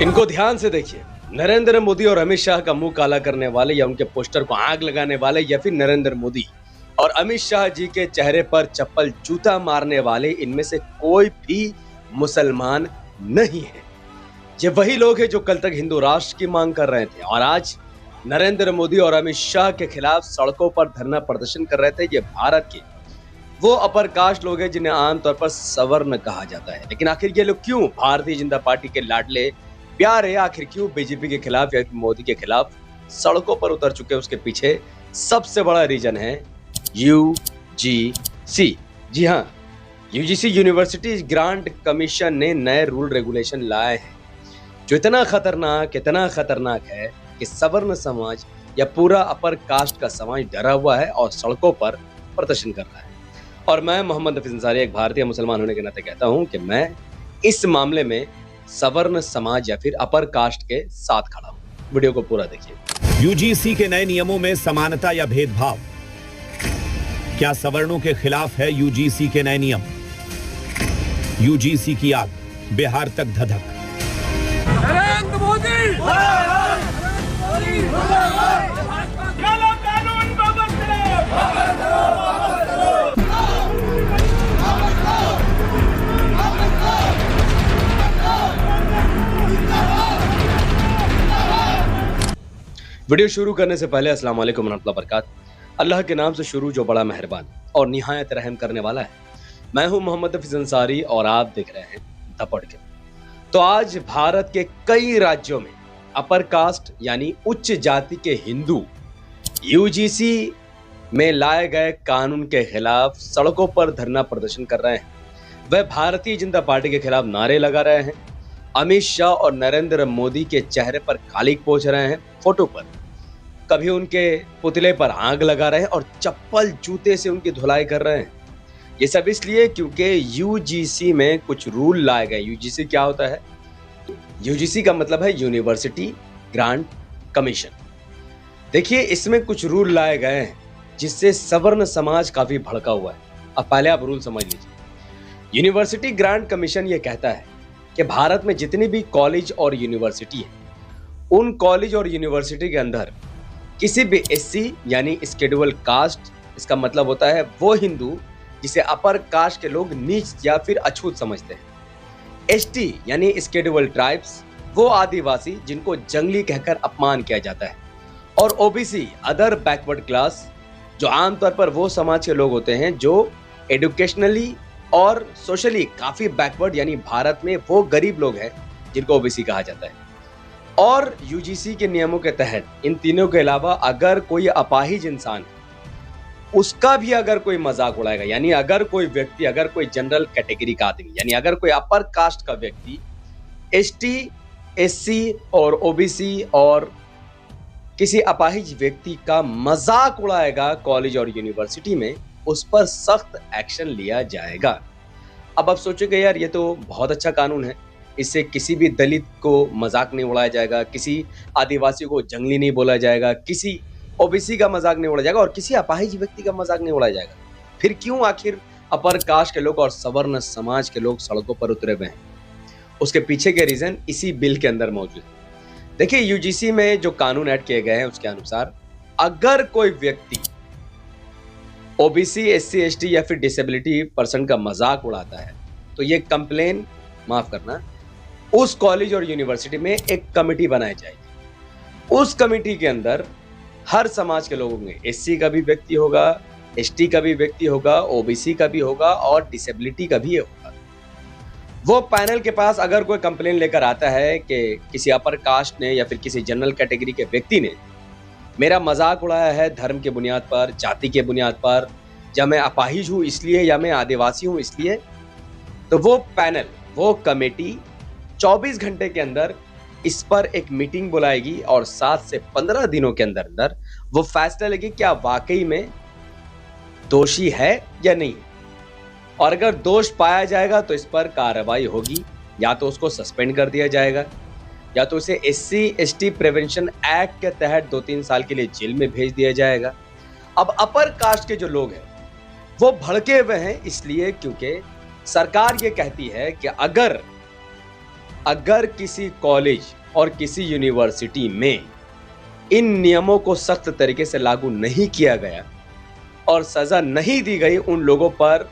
इनको ध्यान से देखिए। नरेंद्र मोदी और अमित शाह का मुंह काला करने वाले या उनके पोस्टर को आग लगाने वाले या फिर नरेंद्र मोदी और अमित शाह जी के चेहरे पर चप्पल जूता मारने वाले, इनमें से कोई भी मुसलमान नहीं है। ये वही लोग हैं जो कल तक हिंदू राष्ट्र की मांग कर रहे थे और आज नरेंद्र मोदी और अमित शाह के खिलाफ सड़कों पर धरना प्रदर्शन कर रहे थे। ये भारत के वो अपर कास्ट लोग हैं जिन्हें आमतौर पर सवर्ण कहा जाता है। लेकिन आखिर ये लोग क्यों भारतीय जनता पार्टी के लाडले प्यारे, आखिर क्यों बीजेपी के खिलाफ या मोदी के खिलाफ सड़कों पर उतर चुके हैं, उसके पीछे सबसे बड़ा रीजन है यूजीसी। जी हाँ, यूजीसी यूनिवर्सिटी ग्रांट कमीशन ने नए रूल रेगुलेशन लाए हैं जो इतना खतरनाक है कि सवर्ण समाज या पूरा अपर कास्ट का समाज डरा हुआ है और सड़कों पर प्रदर्शन कर रहा है। और मैं मोहम्मद हफीज अंसारी एक भारतीय मुसलमान होने के नाते कहता हूं कि मैं इस मामले में सवर्ण समाज या फिर अपर कास्ट के साथ खड़ा हूं। वीडियो को पूरा देखिए। यूजीसी के नए नियमों में समानता या भेदभाव, क्या सवर्णों के खिलाफ है यूजीसी के नए नियम? यूजीसी की आग बिहार तक धधक। नरेंद्र मोदी वीडियो शुरू करने से पहले अस्सलाम वालेकुम रहमतुल्लाहि व बरकातहू। अल्लाह के नाम से शुरू जो बड़ा मेहरबान और निहायत रहम करने वाला है। मैं हूं मोहम्मद हफीज अंसारी और आप देख रहे हैं दपड़ के। तो आज भारत के कई राज्यों में अपर कास्ट यानी उच्च जाति के हिंदू यूजीसी में लाए गए कानून के खिलाफ सड़कों पर धरना प्रदर्शन कर रहे हैं। वह भारतीय जनता पार्टी के खिलाफ नारे लगा रहे हैं। अमित शाह और नरेंद्र मोदी के चेहरे पर कालिक पोंछ रहे हैं फोटो पर, कभी उनके पुतले पर आग लगा रहे हैं और चप्पल जूते से उनकी धुलाई कर रहे हैं। ये सब इसलिए क्योंकि यूजीसी में कुछ रूल लाए गए। यूजीसी क्या होता है? यूजीसी का मतलब है यूनिवर्सिटी ग्रांट कमीशन। देखिए, इसमें कुछ रूल लाए गए हैं जिससे सवर्ण समाज काफी भड़का हुआ है। अब पहले आप रूल समझ लीजिए। यूनिवर्सिटी ग्रांट कमीशन ये कहता है कि भारत में जितनी भी कॉलेज और यूनिवर्सिटी है, उन कॉलेज और यूनिवर्सिटी के अंदर किसी भी एससी यानी शेड्यूल कास्ट, इसका मतलब होता है वो हिंदू जिसे अपर कास्ट के लोग नीच या फिर अछूत समझते हैं। एसटी यानी शेड्यूल ट्राइब्स, वो आदिवासी जिनको जंगली कहकर अपमान किया जाता है। और ओबीसी अदर बैकवर्ड क्लास, जो आमतौर पर वो समाज के लोग होते हैं जो एडुकेशनली और सोशली काफी बैकवर्ड, यानी भारत में वो गरीब लोग हैं जिनको ओबीसी कहा जाता है। और यूजीसी के नियमों के तहत इन तीनों के अलावा अगर कोई अपाहिज इंसान है, उसका भी अगर कोई मजाक उड़ाएगा, यानी अगर कोई व्यक्ति, अगर कोई जनरल कैटेगरी का आदमी, यानी अगर कोई अपर कास्ट का व्यक्ति एसटी, एससी और ओबीसी और किसी अपाहिज व्यक्ति का मजाक उड़ाएगा कॉलेज और यूनिवर्सिटी में, उस पर सख्त एक्शन लिया जाएगा। अब आप सोचोगे यार, ये तो बहुत अच्छा कानून है, इससे किसी भी दलित को मजाक नहीं उड़ाया जाएगा, किसी आदिवासी को जंगली नहीं बोला जाएगा, किसी ओबीसी का मजाक नहीं उड़ाया जाएगा और किसी अपाहिज व्यक्ति का मजाक नहीं उड़ाया जाएगा। फिर क्यों आखिर अपर कास्ट के लोग और सवर्ण समाज के लोग सड़कों पर उतरे हुए हैं? उसके पीछे के रीजन इसी बिल के अंदर मौजूद है। देखिए, यूजीसी में जो कानून ऐड किए गए हैं उसके अनुसार अगर कोई व्यक्ति ओबीसी, एससी, एसटी या फिर डिसेबिलिटी पर्सन का मजाक उड़ाता है तो ये कंप्लेन, माफ करना, उस कॉलेज और यूनिवर्सिटी में एक कमेटी बनाई जाएगी। उस कमेटी के अंदर हर समाज के लोग होंगे। एससी का भी व्यक्ति होगा, एसटी का भी व्यक्ति होगा, ओबीसी का भी होगा और डिसेबिलिटी का भी होगा। वो पैनल के पास अगर कोई कंप्लेन लेकर आता है कि किसी अपर कास्ट ने या फिर किसी जनरल कैटेगरी के व्यक्ति ने मेरा मजाक उड़ाया है धर्म के बुनियाद पर, जाति के बुनियाद पर, या मैं अपाहिज हूं इसलिए या मैं आदिवासी हूं इसलिए, तो वो पैनल, वो कमेटी 24 घंटे के अंदर इस पर एक मीटिंग बुलाएगी और 7 से 15 दिनों के अंदर अंदर वो फैसला लेगी क्या वाकई में दोषी है या नहीं। और अगर दोष पाया जाएगा तो इस पर कार्रवाई होगी, या तो उसको सस्पेंड कर दिया जाएगा या तो उसे एससी एसटी प्रिवेंशन एक्ट के तहत 2-3 साल के लिए जेल में भेज दिया जाएगा। अब अपर कास्ट के जो लोग हैं वो भड़के हुए हैं इसलिए क्योंकि सरकार ये कहती है कि अगर अगर किसी कॉलेज और किसी यूनिवर्सिटी में इन नियमों को सख्त तरीके से लागू नहीं किया गया और सजा नहीं दी गई उन लोगों पर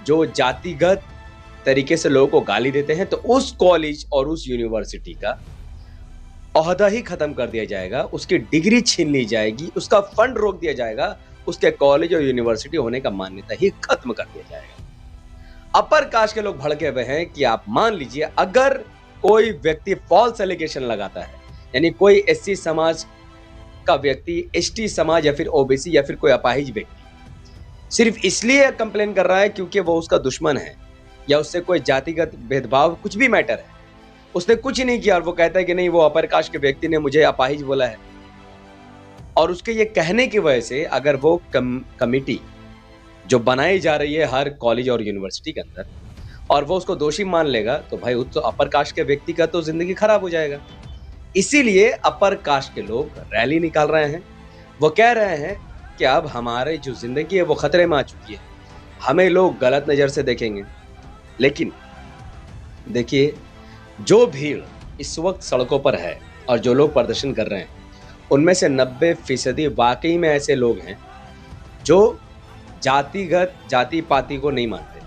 जो जातिगत तरीके से लोगों को गाली देते हैं, तो उस कॉलेज और उस यूनिवर्सिटी का ओहदा ही खत्म कर दिया जाएगा, उसकी डिग्री छीन ली जाएगी, उसका फंड रोक दिया जाएगा, उसके कॉलेज और यूनिवर्सिटी होने का मान्यता ही खत्म कर दिया जाएगा। अपर कास्ट के लोग भड़के हुए हैं कि आप मान लीजिए अगर कोई व्यक्ति फॉल्स एलिगेशन लगाता है, यानी कोई एससी समाज का व्यक्ति एसटी समाज या फिर ओबीसी या फिर कोई अपाहिज व्यक्ति सिर्फ इसलिए कंप्लेन कर रहा है क्योंकि वो उसका दुश्मन है या उससे कोई जातिगत भेदभाव कुछ भी मैटर है, उसने कुछ ही नहीं किया और वो कहता है कि नहीं वो अपर कास्ट के व्यक्ति ने मुझे अपाहिज बोला है, और उसके ये कहने की वजह से अगर वो कमिटी जो बनाई जा रही है हर कॉलेज और यूनिवर्सिटी के अंदर और वो उसको दोषी मान लेगा, तो भाई उस तो अपर कास्ट के व्यक्ति का तो जिंदगी खराब हो जाएगा। इसीलिए अपर कास्ट के लोग रैली निकाल रहे हैं। वो कह रहे हैं कि अब हमारी जो जिंदगी है वो खतरे में आ चुकी है, हमें लोग गलत नज़र से देखेंगे। लेकिन देखिए, जो भीड़ इस वक्त सड़कों पर है और जो लोग प्रदर्शन कर रहे हैं उनमें से 90% वाकई में ऐसे लोग हैं जो जाति पाति को नहीं मानते।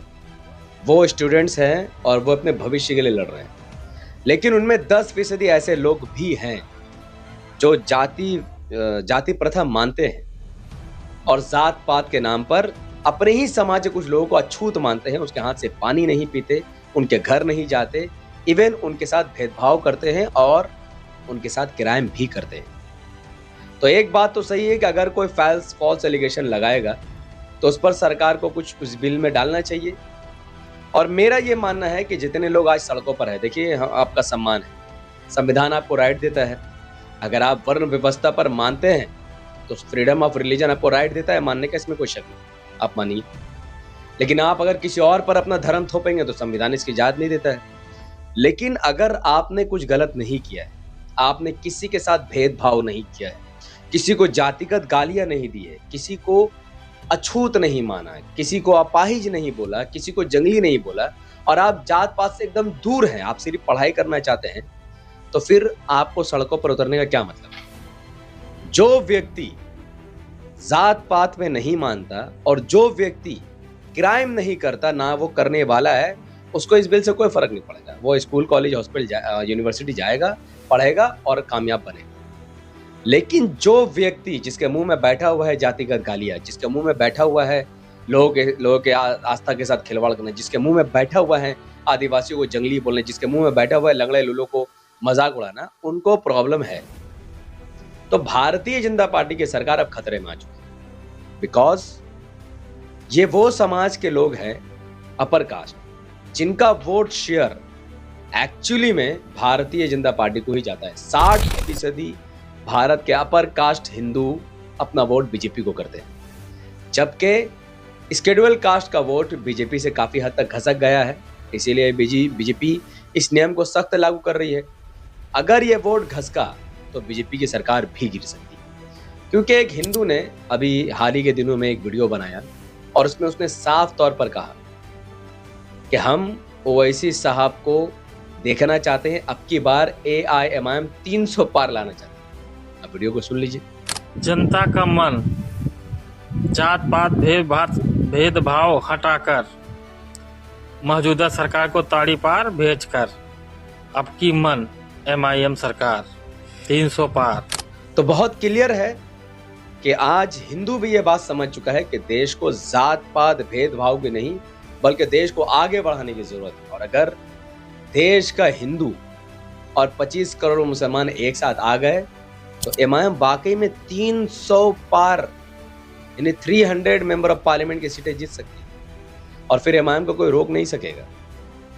वो स्टूडेंट्स हैं और वो अपने भविष्य के लिए लड़ रहे हैं। लेकिन उनमें 10% ऐसे लोग भी हैं जो जाति प्रथा मानते हैं और जात पात के नाम पर अपने ही समाज के कुछ लोगों को अछूत मानते हैं, उसके हाथ से पानी नहीं पीते, उनके घर नहीं जाते, इवन उनके साथ भेदभाव करते हैं और उनके साथ क्राइम भी करते हैं। तो एक बात तो सही है कि अगर कोई फॉल्स एलिगेशन लगाएगा तो उस पर सरकार को कुछ उस बिल में डालना चाहिए। और मेरा ये मानना है कि जितने लोग आज सड़कों पर है, देखिए आपका सम्मान है, संविधान आपको राइट देता है। अगर आप वर्ण व्यवस्था पर मानते हैं तो फ्रीडम ऑफ रिलीजन आपको राइट देता है मानने का, इसमें कोई शक नहीं, आप मानिए। लेकिन आप अगर किसी और पर अपना धर्म थोपेंगे तो संविधान इसकी इजाजत नहीं देता है। लेकिन अगर आपने कुछ गलत नहीं किया है, आपने किसी के साथ भेदभाव नहीं किया है, किसी को जातिगत गालियां नहीं दी है, किसी को अछूत नहीं माना, किसी को अपाहिज नहीं बोला, किसी को जंगली नहीं बोला, और आप जात पात से एकदम दूर हैं, आप सिर्फ पढ़ाई करना चाहते हैं, तो फिर आपको सड़कों पर उतरने का क्या मतलब? जो व्यक्ति जात पात में नहीं मानता और जो व्यक्ति क्राइम नहीं करता, ना वो करने वाला है, उसको इस बिल से कोई फर्क नहीं पड़ेगा। वो स्कूल, कॉलेज, हॉस्पिटल, यूनिवर्सिटी जाएगा, पढ़ेगा और कामयाब बनेगा। लेकिन जो व्यक्ति जिसके मुंह में बैठा हुआ है जातिगत गालियां, जिसके मुंह में बैठा हुआ है लोगों के आस्था के साथ खिलवाड़ करना, जिसके मुंह में बैठा हुआ है आदिवासियों को जंगली बोलने, जिसके मुंह में बैठा हुआ है लंगड़े लुल्लों को मजाक उड़ाना, उनको प्रॉब्लम है। तो भारतीय जनता पार्टी की सरकार अब खतरे में आ चुकी है, बिकॉज ये वो समाज के लोग हैं अपर कास्ट जिनका वोट शेयर एक्चुअली में भारतीय जनता पार्टी को ही जाता है। 60% भारत के अपर कास्ट हिंदू अपना वोट बीजेपी को करते हैं, जबकि शेड्यूल कास्ट का वोट बीजेपी से काफी हद तक घसक गया है। इसीलिए बीजेपी इस नियम को सख्त लागू कर रही है। अगर ये वोट घसका तो बीजेपी की सरकार भी गिर सकती है, क्योंकि एक हिंदू ने अभी हाल ही के दिनों में एक वीडियो बनाया और उसमें उसने साफ तौर पर कहा कि हम ओवैसी साहब को देखना चाहते हैं, अब की बार AIMIM 300 पार लाना चाहते हैं। अब वीडियो को सुन लीजिए। जनता का मन जात पात भेदभाव हटाकर मौजूदा सरकार को ताड़ी पार भेजकर अब की मन MIM सरकार 300 पार। तो बहुत क्लियर है कि आज हिंदू भी ये बात समझ चुका है कि देश को जात पात भेदभाव की नहीं बल्कि देश को आगे बढ़ाने की जरूरत है। और अगर देश का हिंदू और 25 करोड़ मुसलमान एक साथ आ गए तो MIM वाकई में 300 पार यानी 300 मेंबर ऑफ पार्लियामेंट की सीटें जीत सकती है। और फिर MIM को कोई रोक नहीं सकेगा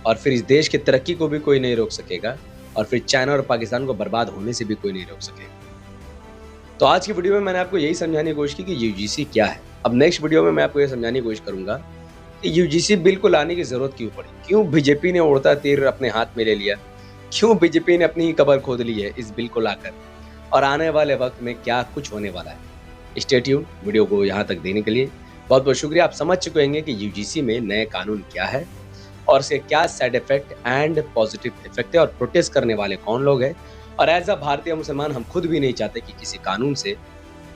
और फिर इस देश की तरक्की को भी कोई नहीं रोक सकेगा और फिर चाइना और पाकिस्तान को बर्बाद होने से भी कोई नहीं रोक सकेगा। तो आज की वीडियो में मैंने आपको यही समझाने की कोशिश की कि UGC क्या है। अब नेक्स्ट वीडियो में मैं आपको ये समझाने की कोशिश करूंगा कि UGC बिल को लाने की जरूरत क्यों पड़ी, क्यों बीजेपी ने उड़ता तीर अपने हाथ में ले लिया, क्यों बीजेपी ने अपनी कब्र खोद ली है इस बिल को लाकर, और आने वाले वक्त में क्या कुछ होने वाला है। स्टे ट्यून, वीडियो को यहाँ तक देने के लिए बहुत बहुत शुक्रिया। आप समझ चुके होंगे कि UGC में नए कानून क्या है और इसके क्या side effect and positive effect है और प्रोटेस्ट करने वाले कौन लोग हैं। और एज अ भारतीय मुसलमान हम खुद भी नहीं चाहते कि किसी कानून से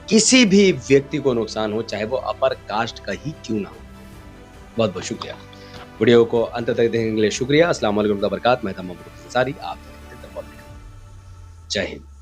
किसी भी व्यक्ति को नुकसान हो, चाहे वो अपर कास्ट का ही क्यों ना हो। बहुत बहुत शुक्रिया। वीडियो को अंत तक देखने के लिए शुक्रिया। अस्सलाम वालेकुम व बरकात। मैं था मोहम्मद अंसारी, आप जय हिंद।